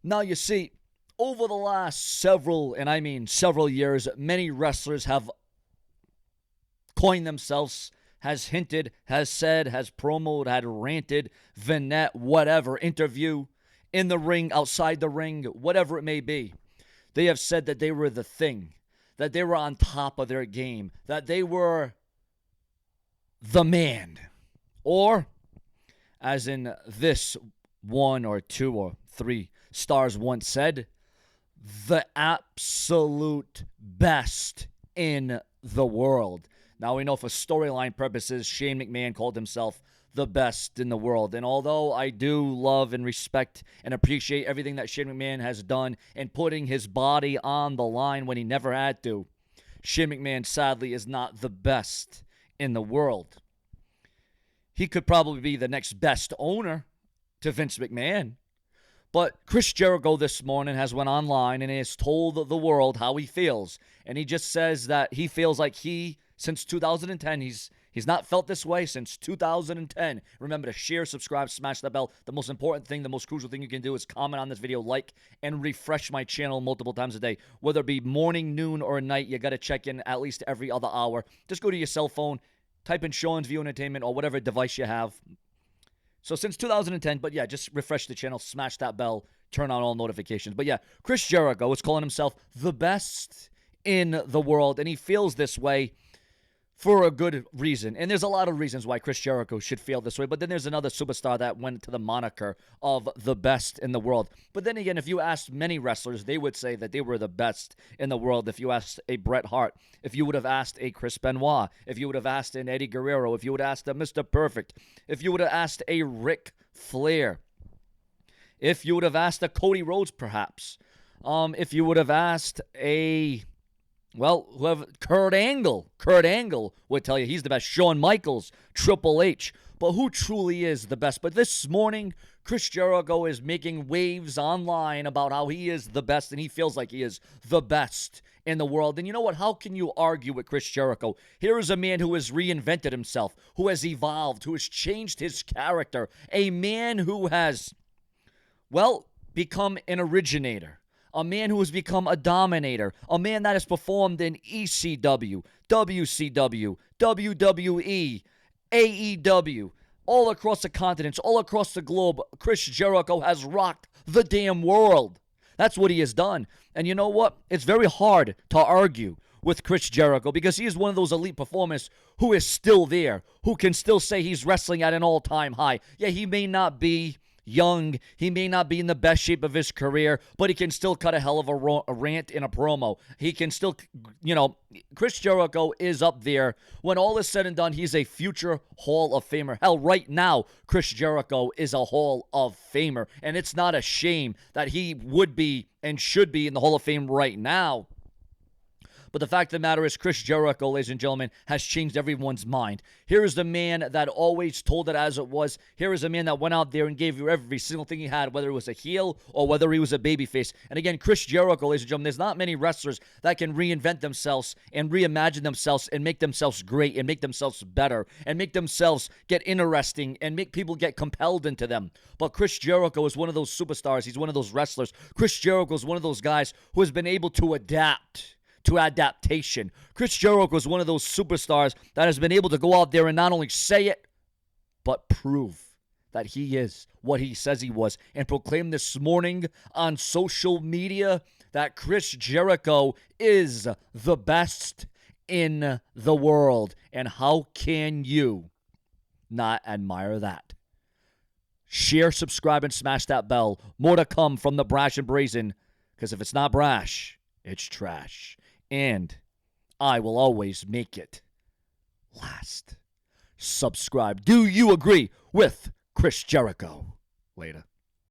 Now, you see, over the last several, and I mean several years, many wrestlers have coined themselves, has hinted, has said, has promoted, had ranted, vignette, whatever, interview, in the ring, outside the ring, whatever it may be. They have said that they were the thing, that they were on top of their game, that they were the man. Or, as in this one or two or three stars once said, the absolute best in the world. Now, we know for storyline purposes, Shane McMahon called himself the best in the world. And although I do love and respect and appreciate everything that Shane McMahon has done in putting his body on the line when he never had to, Shane McMahon sadly is not the best in the world. He could probably be the next best owner to Vince McMahon. But Chris Jericho this morning has went online and has told the world how he feels. And he just says that he feels like since 2010, he's not felt this way since 2010. Remember to share, subscribe, smash that bell. The most important thing, the most crucial thing you can do is comment on this video, like, and refresh my channel multiple times a day. Whether it be morning, noon, or night, you got to check in at least every other hour. Just go to your cell phone, type in Sean's View Entertainment or whatever device you have. So since 2010, but yeah, just refresh the channel, smash that bell, turn on all notifications. But yeah, Chris Jericho is calling himself the best in the world, and he feels this way for a good reason. And there's a lot of reasons why Chris Jericho should feel this way, but then there's another superstar that went to the moniker of the best in the world. But then again, if you asked many wrestlers, they would say that they were the best in the world. If you asked a Bret Hart, if you would have asked a Chris Benoit, if you would have asked an Eddie Guerrero, if you would have asked a Mr. Perfect, if you would have asked a Ric Flair, if you would have asked a Cody Rhodes perhaps, if you would have asked Kurt Angle would tell you he's the best. Shawn Michaels, Triple H. But who truly is the best? But this morning, Chris Jericho is making waves online about how he is the best, and he feels like he is the best in the world. And you know what? How can you argue with Chris Jericho? Here is a man who has reinvented himself, who has evolved, who has changed his character. A man who has, become an originator. A man who has become a dominator. A man that has performed in ECW, WCW, WWE, AEW, all across the continents, all across the globe. Chris Jericho has rocked the damn world. That's what he has done. And you know what? It's very hard to argue with Chris Jericho because he is one of those elite performers who is still there, who can still say he's wrestling at an all-time high. Yeah, he may not be young, he may not be in the best shape of his career, but he can still cut a hell of a rant in a promo. He can still, Chris Jericho is up there. When all is said and done, he's a future Hall of Famer. Hell, right now, Chris Jericho is a Hall of Famer, and it's not a shame that he would be and should be in the Hall of Fame right now. But the fact of the matter is, Chris Jericho, ladies and gentlemen, has changed everyone's mind. Here is the man that always told it as it was. Here is a man that went out there and gave you every single thing he had, whether it was a heel or whether he was a babyface. And again, Chris Jericho, ladies and gentlemen, there's not many wrestlers that can reinvent themselves and reimagine themselves and make themselves great and make themselves better and make themselves get interesting and make people get compelled into them. But Chris Jericho is one of those superstars. He's one of those wrestlers. Chris Jericho is one of those guys who has been able to adapt to adaptation. Chris Jericho is one of those superstars that has been able to go out there and not only say it, but prove that he is what he says he was, and proclaim this morning on social media that Chris Jericho is the best in the world. And how can you not admire that? Share, subscribe, and smash that bell. More to come from the Brash and Brazen, because if it's not brash, it's trash. And I will always make it last. Subscribe. Do you agree with Chris Jericho? Later.